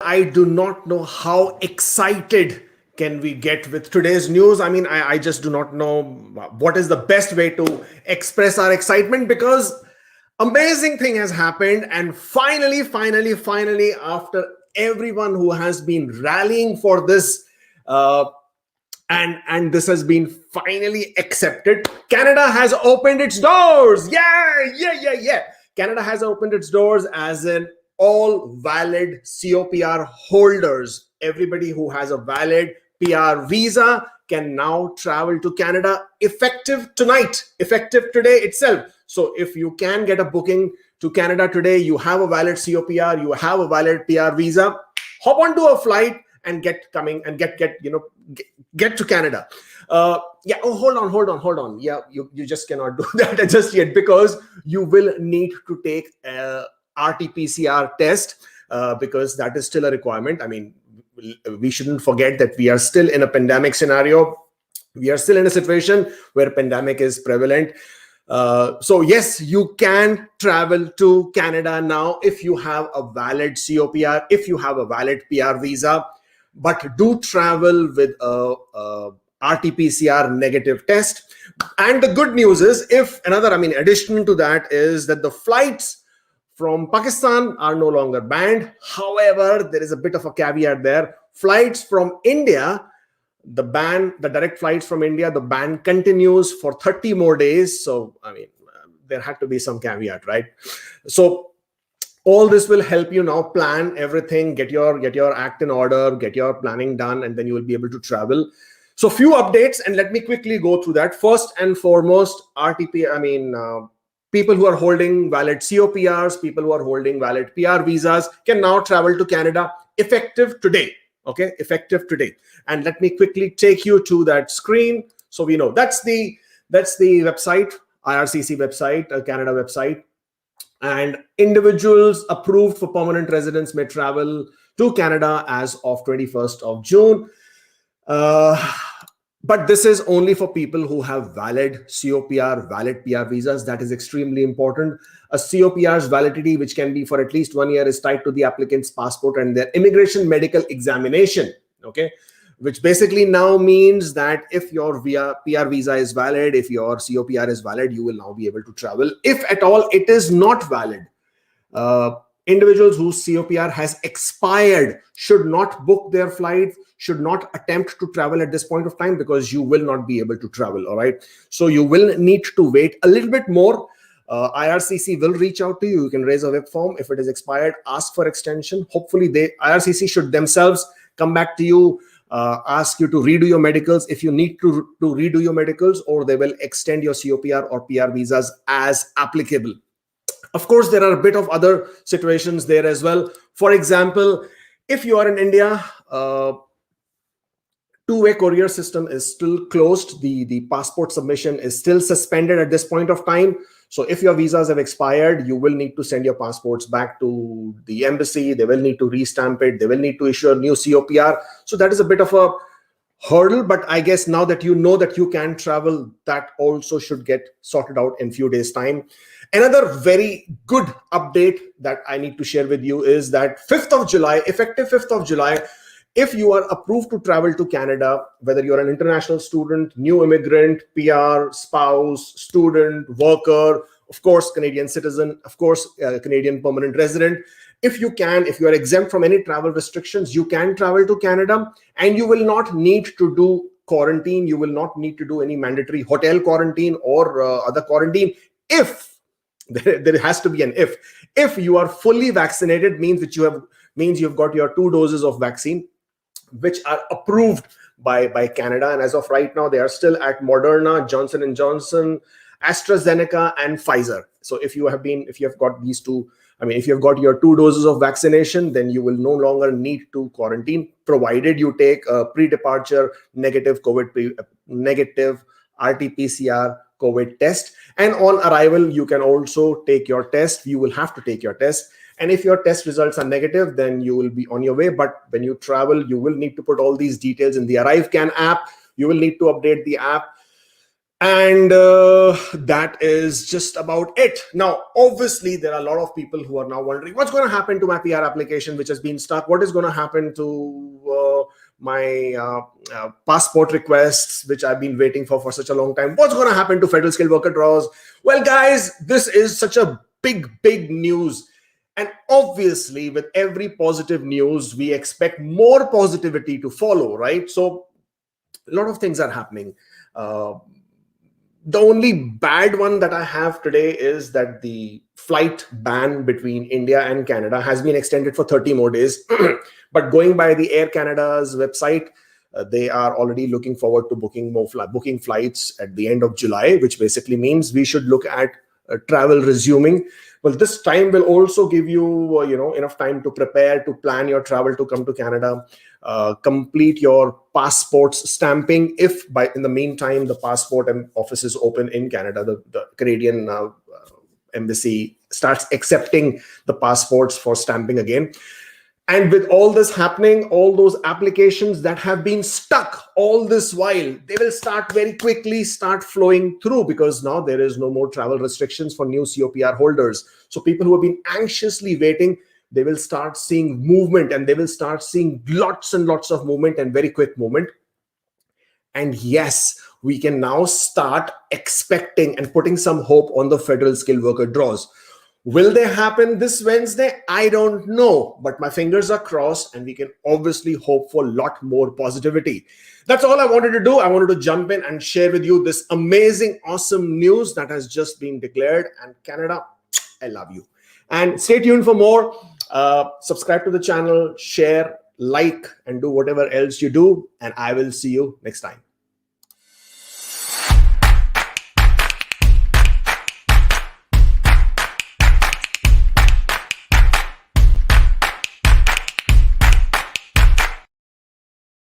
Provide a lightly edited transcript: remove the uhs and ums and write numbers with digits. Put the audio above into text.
I do not know how excited can we get with today's news. I just do not know what is the best way to express our excitement because amazing thing has happened, and finally, after everyone who has been rallying for this, uh, and this has been finally accepted. Canada has opened its doors. Yeah. Canada has opened its doors as in all valid COPR holders. Everybody who has a valid PR visa can now travel to Canada effective tonight, effective today itself. So if you can get a booking to Canada today, you have a valid COPR, you have a valid PR visa, hop onto a flight and get coming and get to Canada. Yeah. Oh, hold on. Yeah, you just cannot do that just yet because you will need to take a RT-PCR test because that is still a requirement. We shouldn't forget that we are still in a pandemic scenario. We are still in a situation where pandemic is prevalent. So yes, you can travel to Canada now if you have a valid COPR, if you have a valid PR visa, but do travel with a RT-PCR negative test. And the good news is, addition to that is that the flights from Pakistan are no longer banned. However, there is a bit of a caveat there. Flights from India, the direct flights from India, the ban continues for 30 more days. So, there had to be some caveat, right? So, all this will help you now plan everything, get your act in order, get your planning done, and then you will be able to travel. So, few updates, and let me quickly go through that. First and foremost, people who are holding valid COPRs, people who are holding valid PR visas can now travel to Canada effective today. Okay, effective today. And let me quickly take you to that screen so we know that's the website, IRCC website, Canada website. And individuals approved for permanent residence may travel to Canada as of 21st of June. But this is only for people who have valid COPR, valid PR visas. That is extremely important. A COPR's validity, which can be for at least 1 year, is tied to the applicant's passport and their immigration medical examination. Okay, which basically now means that if your PR visa is valid, if your COPR is valid, you will now be able to travel. If at all it is not valid, individuals whose COPR has expired should not book their flights, should not attempt to travel at this point of time because you will not be able to travel. All right. So you will need to wait a little bit more. IRCC will reach out to you. You can raise a web form. If it is expired, ask for extension. Hopefully, IRCC should themselves come back to you, ask you to redo your medicals if you need to redo your medicals, or they will extend your COPR or PR visas as applicable. Of course, there are a bit of other situations there as well. For example, if you are in India, two-way courier system is still closed. The passport submission is still suspended at this point of time. So if your visas have expired, you will need to send your passports back to the embassy. They will need to restamp it. They will need to issue a new COPR. So that is a bit of a hurdle, but I guess now that you know that you can travel, that also should get sorted out in few days' time. Another very good update that I need to share with you is that 5th of July, effective 5th of July, if you are approved to travel to Canada, whether you're an international student, new immigrant, PR, spouse, student, worker, of course, Canadian citizen, of course, Canadian permanent resident, if you are exempt from any travel restrictions, you can travel to Canada and you will not need to do quarantine. You will not need to do any mandatory hotel quarantine or other quarantine. If there has to be an if you are fully vaccinated, means you've got your 2 doses of vaccine, which are approved by Canada. And as of right now, they are still at Moderna, Johnson & Johnson, AstraZeneca, and Pfizer. So if you have got these two, if you've got your 2 doses of vaccination, then you will no longer need to quarantine, provided you take a pre-departure negative RT-PCR COVID test. And on arrival, you can also take your test. You will have to take your test. And if your test results are negative, then you will be on your way. But when you travel, you will need to put all these details in the ArriveCan app. You will need to update the app. And that is just about it. Now, obviously, there are a lot of people who are now wondering what's going to happen to my PR application, which has been stuck. What is going to happen to my passport requests, which I've been waiting for such a long time? What's going to happen to federal skilled worker draws? Well, guys, this is such a big news. And obviously, with every positive news, we expect more positivity to follow, right? So a lot of things are happening. The only bad one that I have today is that the flight ban between India and Canada has been extended for 30 more days. But going by the Air Canada's website, they are already looking forward to booking flights at the end of July, which basically means we should look at travel resuming. Well, this time will also give you, enough time to prepare, to plan your travel to come to Canada, complete your passports stamping. If in the meantime, the passport and office is open in Canada, the Canadian embassy starts accepting the passports for stamping again. And with all this happening, all those applications that have been stuck all this while, they will start very quickly start flowing through, because now there is no more travel restrictions for new COPR holders. So people who have been anxiously waiting, they will start seeing movement, and they will start seeing lots and lots of movement and very quick movement. And yes, we can now start expecting and putting some hope on the federal skilled worker draws. Will they happen this Wednesday? I don't know, but my fingers are crossed, and we can obviously hope for a lot more positivity. That's all I wanted to do. I wanted to jump in and share with you this amazing, awesome news that has just been declared. And Canada, I love you. And stay tuned for more. Subscribe to the channel, share, like, and do whatever else you do. And I will see you next time.